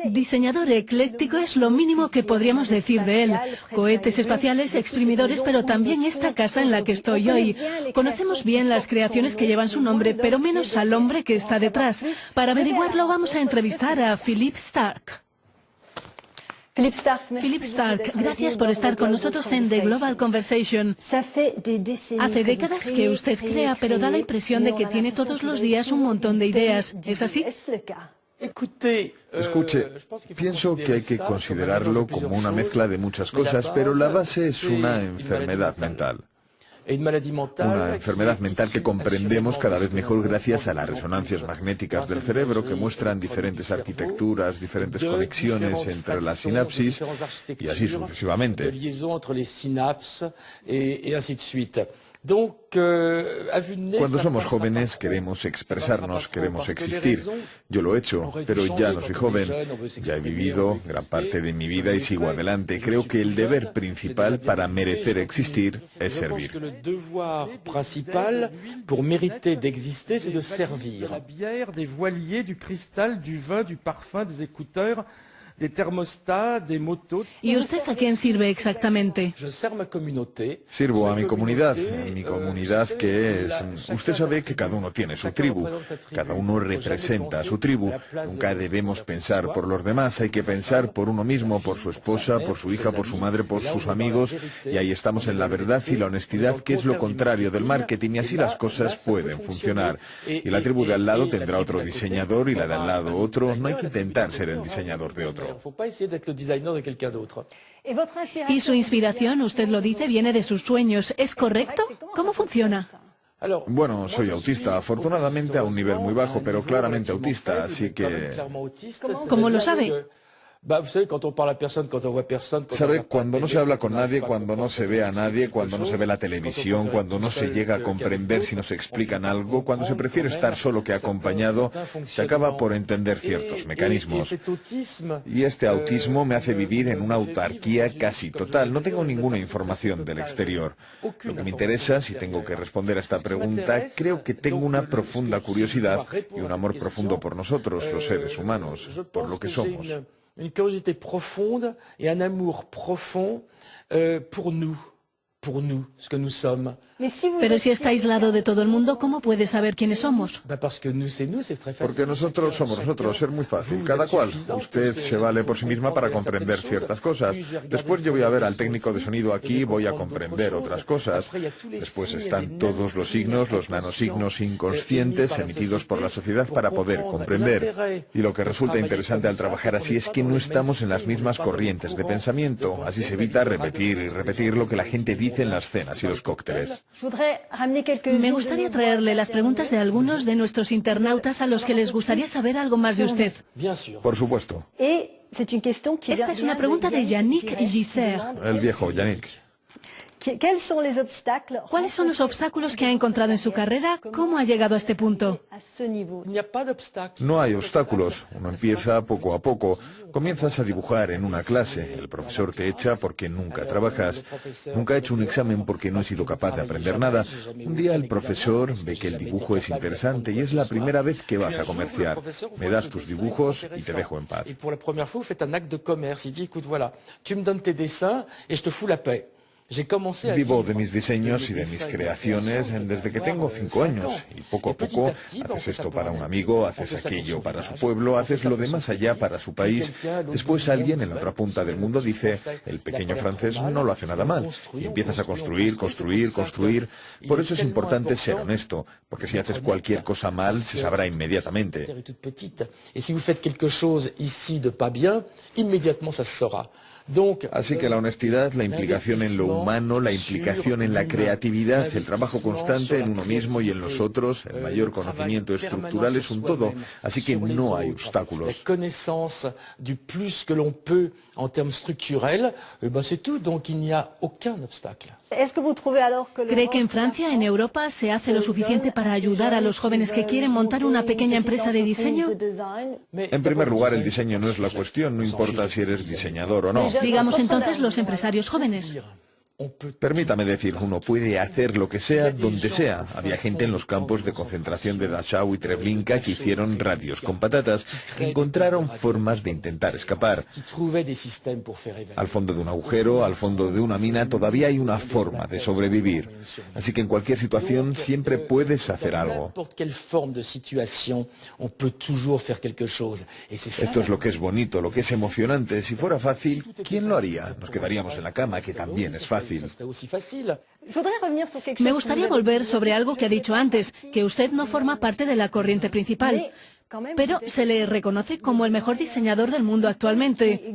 Diseñador ecléctico es lo mínimo que podríamos decir de él. Cohetes espaciales, exprimidores, pero también esta casa en la que estoy hoy. Conocemos bien las creaciones que llevan su nombre, pero menos al hombre que está detrás. Para averiguarlo vamos a entrevistar a Philippe Starck. Philippe Starck, gracias por estar con nosotros en The Global Conversation. Hace décadas que usted crea, pero da la impresión de que tiene todos los días un montón de ideas. ¿Es así? Escuche, pienso que hay que considerarlo como una mezcla de muchas cosas, pero la base es una enfermedad mental. Una enfermedad mental que comprendemos cada vez mejor gracias a las resonancias magnéticas del cerebro que muestran diferentes arquitecturas, diferentes conexiones entre las sinapsis y así sucesivamente. Cuando somos jóvenes queremos expresarnos, queremos existir. Yo lo he hecho, pero ya no soy joven. Ya he vivido gran parte de mi vida y sigo adelante. Creo que el deber principal para merecer existir es servir. ¿Y usted a quién sirve exactamente? Sirvo a mi comunidad que es... Usted sabe que cada uno tiene su tribu, cada uno representa a su tribu. Nunca debemos pensar por los demás, hay que pensar por uno mismo, por su esposa, por su hija, por su madre, por sus amigos, y ahí estamos en la verdad y la honestidad, que es lo contrario del marketing, y así las cosas pueden funcionar. Y la tribu de al lado tendrá otro diseñador y la de al lado otro. No hay que intentar ser el diseñador de otro. ¿Y su inspiración, usted lo dice, viene de sus sueños? ¿Es correcto? ¿Cómo funciona? Bueno, soy autista, afortunadamente a un nivel muy bajo, pero claramente autista, así que... ¿Cómo lo sabe? ¿Sabe? Cuando no se habla con nadie, cuando no se ve a nadie, cuando no se ve la televisión, cuando no se llega a comprender si nos explican algo, cuando se prefiere estar solo que acompañado, se acaba por entender ciertos mecanismos. Y este autismo me hace vivir en una autarquía casi total. No tengo ninguna información del exterior. Lo que me interesa, si tengo que responder a esta pregunta, creo que tengo una profunda curiosidad y un amor profundo por nosotros, los seres humanos, por lo que somos. Une curiosité profonde et un amour profond pour nous, ce que nous sommes. Pero si está aislado de todo el mundo, ¿cómo puede saber quiénes somos? Porque nosotros somos nosotros, es muy fácil, cada cual. Usted se vale por sí misma para comprender ciertas cosas. Después yo voy a ver al técnico de sonido aquí, voy a comprender otras cosas. Después están todos los signos, los nanosignos inconscientes emitidos por la sociedad para poder comprender. Y lo que resulta interesante al trabajar así es que no estamos en las mismas corrientes de pensamiento. Así se evita repetir y repetir lo que la gente dice en las cenas y los cócteles. Me gustaría traerle las preguntas de algunos de nuestros internautas a los que les gustaría saber algo más de usted. Por supuesto. Esta es una pregunta de Yannick Gisser. El viejo Yannick. ¿Cuáles son los obstáculos que ha encontrado en su carrera? ¿Cómo ha llegado a este punto? No hay obstáculos. Uno empieza poco a poco. Comienzas a dibujar en una clase. El profesor te echa porque nunca trabajas. Nunca he hecho un examen porque no he sido capaz de aprender nada. Un día el profesor ve que el dibujo es interesante y es la primera vez que vas a comerciar. Me das tus dibujos y te dejo en paz. Vivo de mis diseños y de mis creaciones desde que tengo 5 años y poco a poco haces esto para un amigo, haces aquello para su pueblo, haces lo de más allá para su país. Después alguien en la otra punta del mundo dice, el pequeño francés no lo hace nada mal, y empiezas a construir, construir, construir. Por eso es importante ser honesto, porque si haces cualquier cosa mal se sabrá inmediatamente. Así que la honestidad, la implicación en lo humano, la implicación en la creatividad, el trabajo constante en uno mismo y en los otros, el mayor conocimiento estructural es un todo, así que no hay obstáculos. ¿Cree que en Francia, en Europa, se hace lo suficiente para ayudar a los jóvenes que quieren montar una pequeña empresa de diseño? En primer lugar, el diseño no es la cuestión, no importa si eres diseñador o no. Digamos entonces los empresarios jóvenes. Permítame decir, uno puede hacer lo que sea, donde sea. Había gente en los campos de concentración de Dachau y Treblinka que hicieron radios con patatas, que encontraron formas de intentar escapar. Al fondo de un agujero, al fondo de una mina, todavía hay una forma de sobrevivir. Así que en cualquier situación siempre puedes hacer algo. Esto es lo que es bonito, lo que es emocionante. Si fuera fácil, ¿quién lo haría? Nos quedaríamos en la cama, que también es fácil. Me gustaría volver sobre algo que ha dicho antes, que usted no forma parte de la corriente principal, pero se le reconoce como el mejor diseñador del mundo actualmente.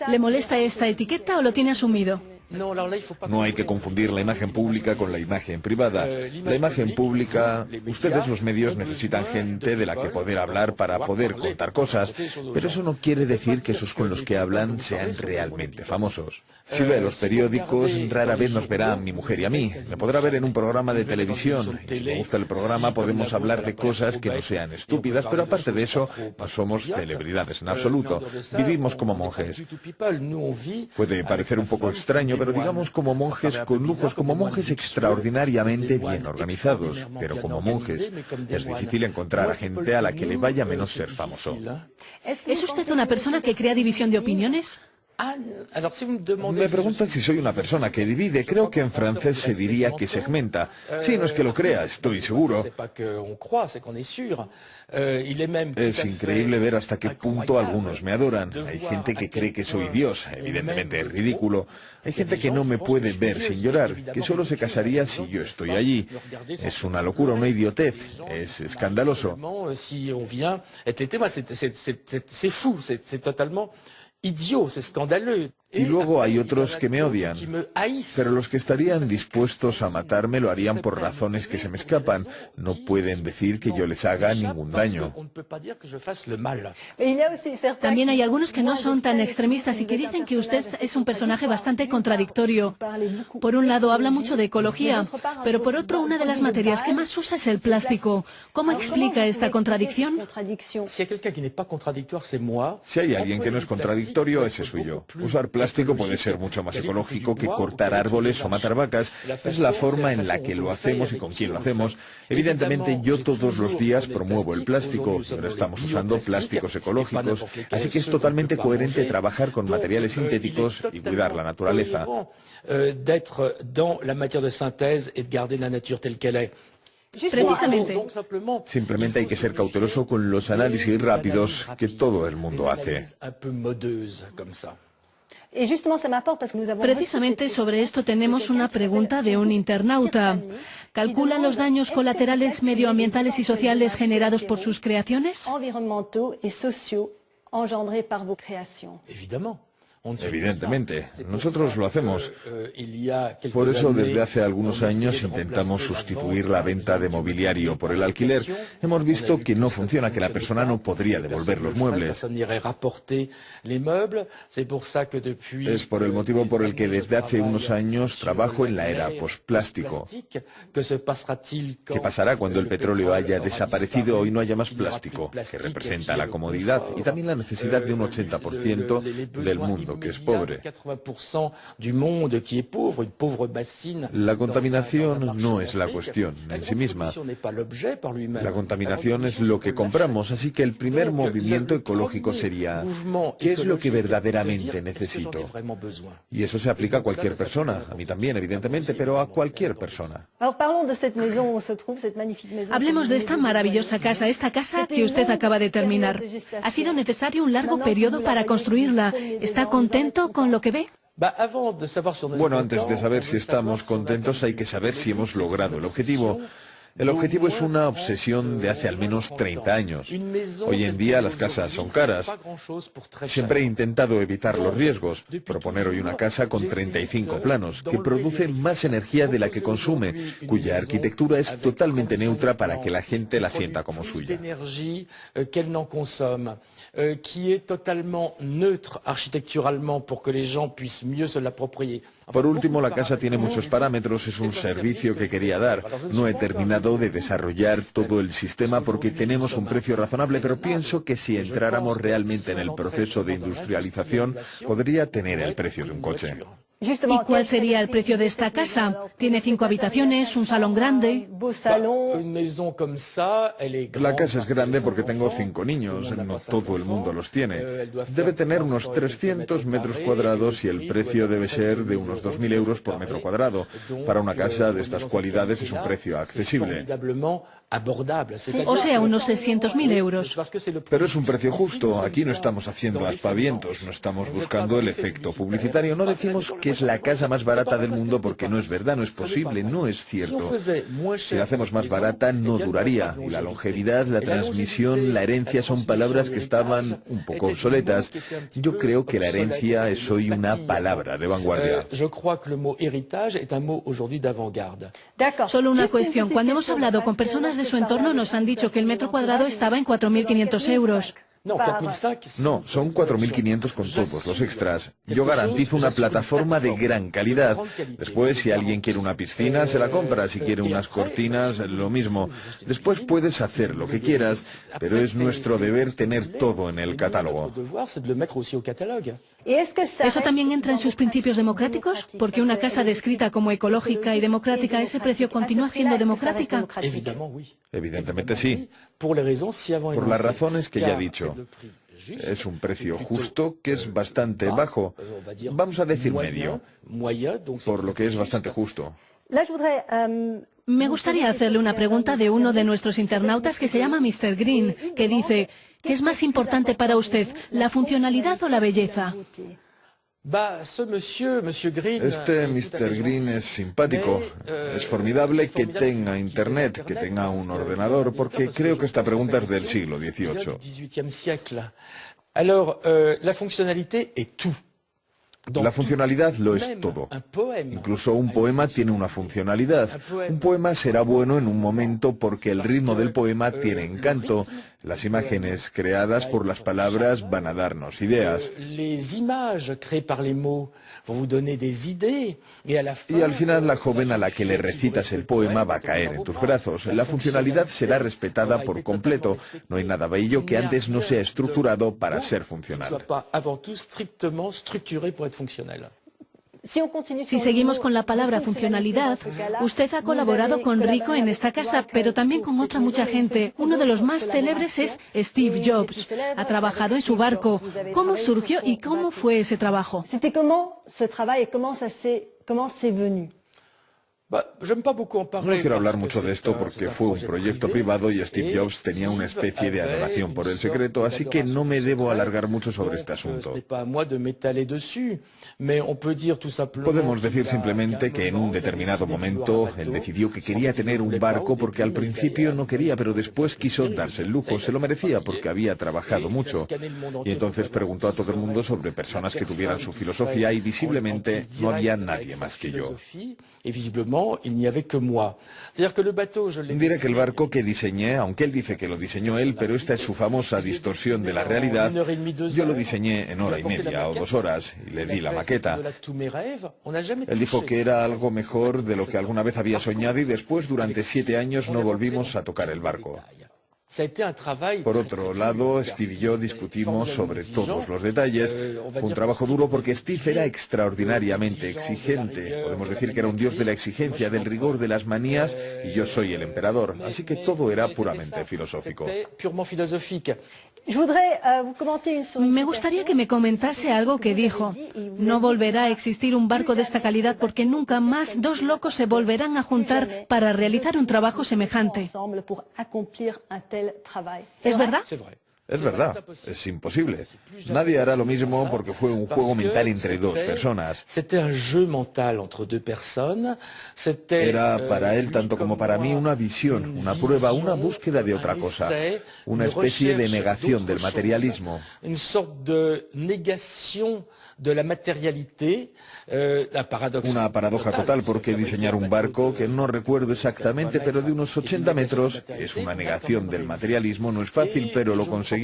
¿Le molesta esta etiqueta o lo tiene asumido? No hay que confundir la imagen pública con la imagen privada. La imagen pública, ustedes los medios necesitan gente de la que poder hablar para poder contar cosas, pero eso no quiere decir que esos con los que hablan sean realmente famosos. Si ve los periódicos, rara vez nos verá a mi mujer y a mí. Me podrá ver en un programa de televisión. Y si me gusta el programa, podemos hablar de cosas que no sean estúpidas, pero aparte de eso, no somos celebridades en absoluto. Vivimos como monjes. Puede parecer un poco extraño, pero digamos como monjes con lujos, como monjes extraordinariamente bien organizados. Pero como monjes, es difícil encontrar a gente a la que le vaya menos ser famoso. ¿Es usted una persona que crea división de opiniones? Me preguntan si soy una persona que divide. Creo que en francés se diría que segmenta. Sí, no es que lo crea, estoy seguro. Es increíble ver hasta qué punto algunos me adoran. Hay gente que cree que soy Dios, evidentemente es ridículo. Hay gente que no me puede ver sin llorar, que solo se casaría si yo estoy allí. Es una locura, una idiotez, es escandaloso. Y luego hay otros que me odian, pero los que estarían dispuestos a matarme lo harían por razones que se me escapan. No pueden decir que yo les haga ningún daño. También hay algunos que no son tan extremistas y que dicen que usted es un personaje bastante contradictorio. Por un lado habla mucho de ecología, pero por otro una de las materias que más usa es el plástico. ¿Cómo explica esta contradicción? Si hay alguien que no es contradictorio, ese soy yo. Usar plástico puede ser mucho más ecológico que cortar árboles o matar vacas. Es la forma en la que lo hacemos y con quién lo hacemos. Evidentemente, yo todos los días promuevo el plástico y ahora estamos usando plásticos ecológicos, así que es totalmente coherente trabajar con materiales sintéticos y cuidar la naturaleza. Precisamente. Simplemente hay que ser cauteloso con los análisis rápidos que todo el mundo hace. Precisamente sobre esto tenemos una pregunta de un internauta. ¿Calculan los daños colaterales medioambientales y sociales generados por sus creaciones? Evidentemente, nosotros lo hacemos. Por eso, desde hace algunos años intentamos sustituir la venta de mobiliario por el alquiler. Hemos visto que no funciona, que la persona no podría devolver los muebles. Es por el motivo por el que desde hace unos años trabajo en la era posplástico. ¿Qué pasará cuando el petróleo haya desaparecido y no haya más plástico? Que representa la comodidad y también la necesidad de un 80% del mundo que es pobre. La contaminación no es la cuestión en sí misma. La contaminación es lo que compramos, así que el primer movimiento ecológico sería ¿qué es lo que verdaderamente necesito? Y eso se aplica a cualquier persona, a mí también, evidentemente, pero a cualquier persona. Hablemos de esta maravillosa casa, esta casa que usted acaba de terminar. Ha sido necesario un largo periodo para construirla. ¿Está contento con lo que ve? Bueno, antes de saber si estamos contentos, hay que saber si hemos logrado el objetivo. El objetivo es una obsesión de hace al menos 30 años. Hoy en día las casas son caras. Siempre he intentado evitar los riesgos. Proponer hoy una casa con 35 planos, que produce más energía de la que consume, cuya arquitectura es totalmente neutra para que la gente la sienta como suya. Qui est totalement neutre architecturalement pour que les gens puissent mieux se l'approprier. Por último, la casa tiene muchos parámetros, es un servicio que quería dar. No he terminado de desarrollar todo el sistema porque tenemos un precio razonable, pero pienso que si entráramos realmente en el proceso de industrialización, podría tener el precio de un coche. ¿Y cuál sería el precio de esta casa? ¿Tiene 5 habitaciones, un salón grande? La casa es grande porque tengo 5 niños, no todo el mundo los tiene. Debe tener unos 300 metros cuadrados y el precio debe ser de unos 2.000 euros por metro cuadrado. Para una casa de estas cualidades es un precio accesible. O sea, unos 600.000 euros. Pero es un precio justo. Aquí no estamos haciendo aspavientos, no estamos buscando el efecto publicitario. No decimos que es la casa más barata del mundo porque no es verdad, no es posible, no es cierto. Si la hacemos más barata, no duraría. Y la longevidad, la transmisión, la herencia son palabras que estaban un poco obsoletas. Yo creo que la herencia es hoy una palabra de vanguardia. Solo una cuestión. Cuando hemos hablado con personas de su entorno, nos han dicho que el metro cuadrado estaba en 4.500 euros. No, son 4.500 con todos los extras. Yo garantizo una plataforma de gran calidad. Después, si alguien quiere una piscina, se la compra. Si quiere unas cortinas, lo mismo. Después puedes hacer lo que quieras, pero es nuestro deber tener todo en el catálogo. ¿Eso también entra en sus principios democráticos? Porque una casa descrita como ecológica y democrática, ¿ese precio continúa siendo democrática? Evidentemente sí. Por las razones que ya he dicho. Es un precio justo que es bastante bajo. Vamos a decir medio, por lo que es bastante justo. Me gustaría hacerle una pregunta de uno de nuestros internautas que se llama Mr. Green, que dice, ¿qué es más importante para usted, la funcionalidad o la belleza? Este Mr. Green es simpático. Es formidable que tenga internet, que tenga un ordenador, porque creo que esta pregunta es del siglo XVIII. La funcionalidad lo es todo. Incluso un poema tiene una funcionalidad. Un poema será bueno en un momento porque el ritmo del poema tiene encanto. Las imágenes creadas por las palabras van a darnos ideas. Y al final la joven a la que le recitas el poema va a caer en tus brazos. La funcionalidad será respetada por completo. No hay nada bello que antes no sea estructurado para ser funcional. Si seguimos con la palabra funcionalidad, usted ha colaborado con Ricoh en esta casa, pero también con otra mucha gente. Uno de los más célebres es Steve Jobs. Ha trabajado en su barco. ¿Cómo surgió y cómo fue ese trabajo? No quiero hablar mucho de esto porque fue un proyecto privado y Steve Jobs tenía una especie de adoración por el secreto, así que no me debo alargar mucho sobre este asunto. Podemos decir simplemente que en un determinado momento él decidió que quería tener un barco porque al principio no quería, pero después quiso darse el lujo, se lo merecía porque había trabajado mucho. Y entonces preguntó a todo el mundo sobre personas que tuvieran su filosofía y visiblemente no había nadie más que yo. Diré que el barco que diseñé, aunque él dice que lo diseñó él, pero esta es su famosa distorsión de la realidad, yo lo diseñé en 1h30 o 2 horas y le di la maqueta. Él dijo que era algo mejor de lo que alguna vez había soñado y después durante 7 años no volvimos a tocar el barco. Por otro lado, Steve y yo discutimos sobre todos los detalles. Fue un trabajo duro porque Steve era extraordinariamente exigente. Podemos decir que era un dios de la exigencia, del rigor, de las manías, y yo soy el emperador. Así que todo era puramente filosófico. Me gustaría que me comentase algo que dijo. No volverá a existir un barco de esta calidad porque nunca más 2 locos se volverán a juntar para realizar un trabajo semejante. ¿Es verdad? Es verdad, es imposible. Nadie hará lo mismo porque fue un juego mental entre 2 personas. Era para él, tanto como para mí, una visión, una prueba, una búsqueda de otra cosa, una especie de negación del materialismo. Una paradoja total, porque diseñar un barco, que no recuerdo exactamente, pero de unos 80 metros, que es una negación del materialismo, no es fácil, pero lo conseguimos.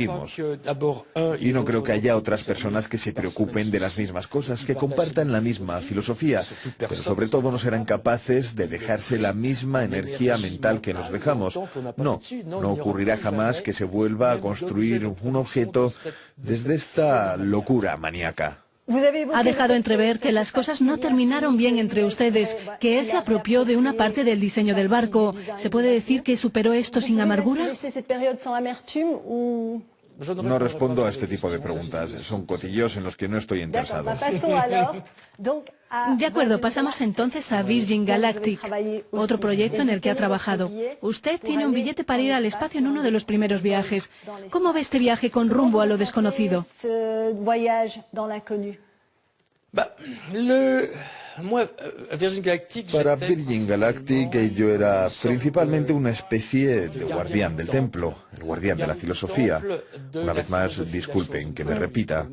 Y no creo que haya otras personas que se preocupen de las mismas cosas, que compartan la misma filosofía, pero sobre todo no serán capaces de dejarse la misma energía mental que nos dejamos. No ocurrirá jamás que se vuelva a construir un objeto desde esta locura maníaca. Ha dejado entrever que las cosas no terminaron bien entre ustedes, que él se apropió de una parte del diseño del barco. ¿Se puede decir que superó esto sin amargura? No respondo a este tipo de preguntas. Son cotillos en los que no estoy interesado. De acuerdo, pasamos entonces a Virgin Galactic, otro proyecto en el que ha trabajado. Usted tiene un billete para ir al espacio en uno de los primeros viajes. ¿Cómo ve este viaje con rumbo a lo desconocido? Para Virgin Galactic yo era principalmente una especie de guardián del templo, el guardián de la filosofía. Una vez más, disculpen que me repita,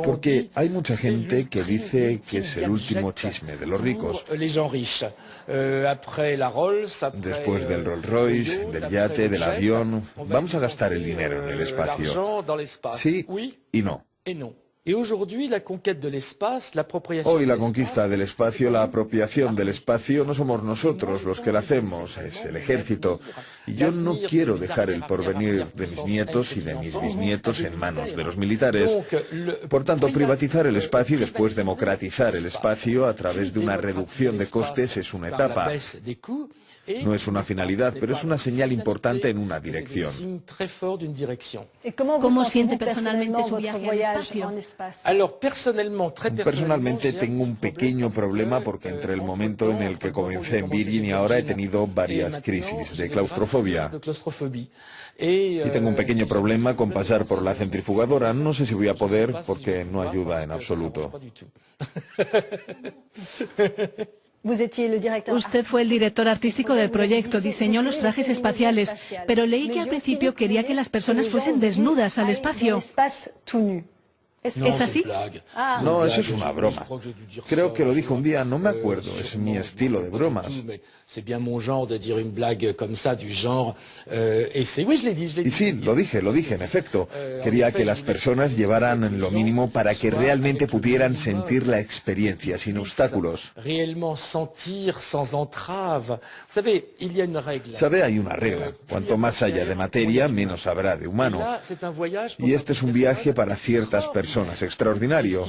porque hay mucha gente que dice que es el último chisme de los ricos. Después del Rolls Royce, del yate, del avión, vamos a gastar el dinero en el espacio. Sí y no. Hoy la conquista del espacio, la apropiación del espacio, no somos nosotros los que la hacemos, es el ejército. Y yo no quiero dejar el porvenir de mis nietos y de mis bisnietos en manos de los militares. Por tanto, privatizar el espacio y después democratizar el espacio a través de una reducción de costes es una etapa. No es una finalidad, pero es una señal importante en una dirección. ¿Cómo siente personalmente su viaje al espacio? Personalmente tengo un pequeño problema porque entre el momento en el que comencé en Virgin y ahora he tenido varias crisis de claustrofobia. Y tengo un pequeño problema con pasar por la centrifugadora. No sé si voy a poder porque no ayuda en absoluto. Usted fue el director artístico del proyecto, diseñó los trajes espaciales, pero leí que al principio quería que las personas fuesen desnudas al espacio. ¿Es así? No, eso es una broma. Creo que lo dijo un día, no me acuerdo, es mi estilo de bromas. Y sí, lo dije, en efecto. Quería que las personas llevaran lo mínimo para que realmente pudieran sentir la experiencia sin obstáculos. ¿Sabe? Hay una regla. Cuanto más haya de materia, menos habrá de humano. Y este es un viaje para ciertas personas extraordinario.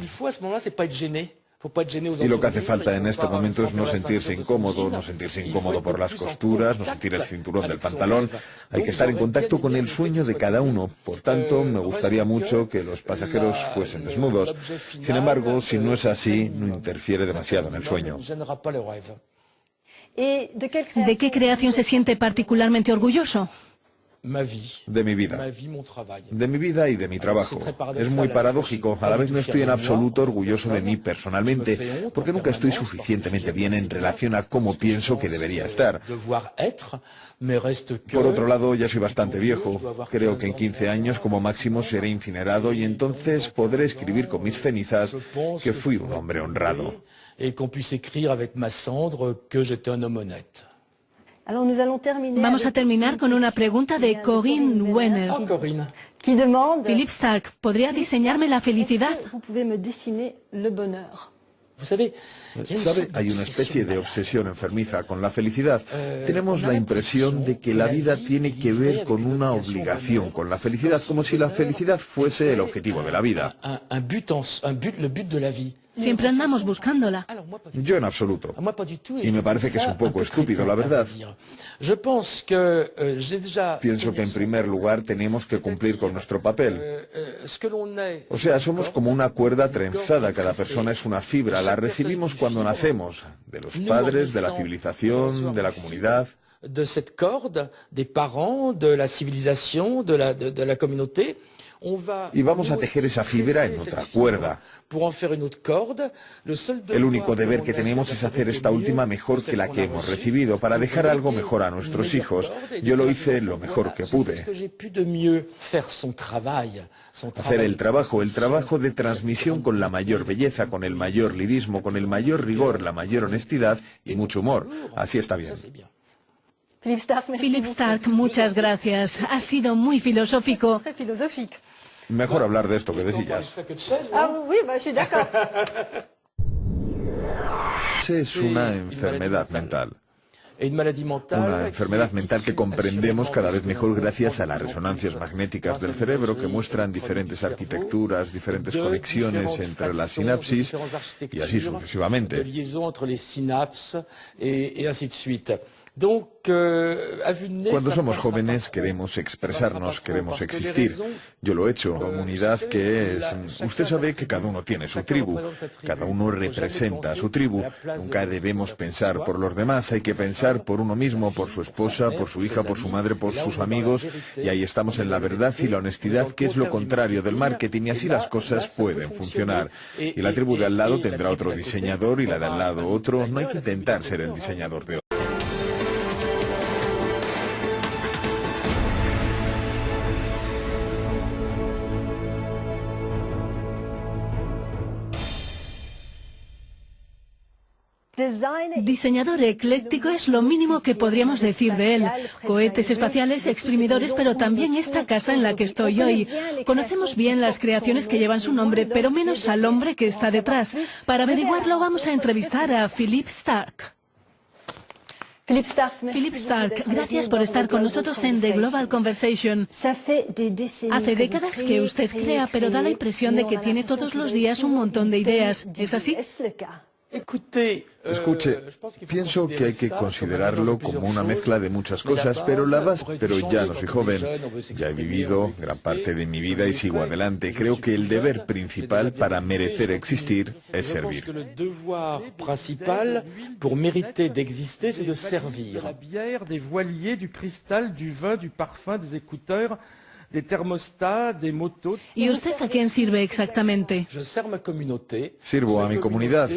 Y lo que hace falta en este momento es no sentirse incómodo por las costuras, no sentir el cinturón del pantalón. Hay que estar en contacto con el sueño de cada uno. Por tanto, me gustaría mucho que los pasajeros fuesen desnudos. Sin embargo, si no es así, no interfiere demasiado en el sueño. ¿De qué creación se siente particularmente orgulloso? De mi vida. De mi vida y de mi trabajo. Es muy paradójico. A la vez no estoy en absoluto orgulloso de mí personalmente, porque nunca estoy suficientemente bien en relación a cómo pienso que debería estar. Por otro lado, ya soy bastante viejo. Creo que en 15 años como máximo seré incinerado y entonces podré escribir con mis cenizas que fui un hombre honrado. Vamos a terminar con una pregunta de Corinne Wenner. Philippe Starck, ¿podría diseñarme la felicidad? ¿Sabe? Hay una especie de obsesión enfermiza con la felicidad. Tenemos la impresión de que la vida tiene que ver con una obligación con la felicidad, como si la felicidad fuese el objetivo de la vida. Siempre andamos buscándola. Yo en absoluto. Y me parece que es un poco estúpido, la verdad. Pienso que en primer lugar tenemos que cumplir con nuestro papel. O sea, somos como una cuerda trenzada. Cada persona es una fibra. La recibimos cuando nacemos. De los padres, de la civilización, de la comunidad. De cette corde, des parents, de la civilisation, de la communauté. Y vamos a tejer esa fibra en otra cuerda. El único deber que tenemos es hacer esta última mejor que la que hemos recibido, para dejar algo mejor a nuestros hijos. Yo lo hice lo mejor que pude. Hacer el trabajo de transmisión con la mayor belleza, con el mayor lirismo, con el mayor rigor, la mayor honestidad y mucho humor. Así está bien. Philippe Starck, muchas gracias. Ha sido muy filosófico. Mejor hablar de esto que de sillas. Es una enfermedad mental. Una enfermedad mental que comprendemos cada vez mejor gracias a las resonancias magnéticas del cerebro que muestran diferentes arquitecturas, diferentes conexiones entre las sinapsis y así sucesivamente. Cuando somos jóvenes queremos expresarnos, queremos existir. Yo lo he hecho. Comunidad que es... Usted sabe que cada uno tiene su tribu, cada uno representa a su tribu. Nunca debemos pensar por los demás, hay que pensar por uno mismo, por su esposa, por su hija, por su madre, por sus amigos. Y ahí estamos en la verdad y la honestidad, que es lo contrario del marketing, y así las cosas pueden funcionar. Y la tribu de al lado tendrá otro diseñador y la de al lado otro. No hay que intentar ser el diseñador de otro. Diseñador ecléctico es lo mínimo que podríamos decir de él. Cohetes espaciales, exprimidores, pero también esta casa en la que estoy hoy. Conocemos bien las creaciones que llevan su nombre, pero menos al hombre que está detrás. Para averiguarlo vamos a entrevistar a Philippe Starck. Philippe Starck, gracias por estar con nosotros en The Global Conversation. Hace décadas que usted crea, pero da la impresión de que tiene todos los días un montón de ideas. ¿Es así? Escuche, pienso que hay que considerarlo como una mezcla de muchas cosas, pero la base... Pero ya no soy joven, ya he vivido gran parte de mi vida y sigo adelante. Creo que el deber principal para merecer existir es servir. El deber principal pour mériter d'exister, c'est de servir. La bière, des voiliers, du cristal, du vin, du parfum, des écouteurs, des thermostats, des motos. ¿Y usted a quién sirve exactamente? Je sers ma communauté. Sirvo a mi comunidad,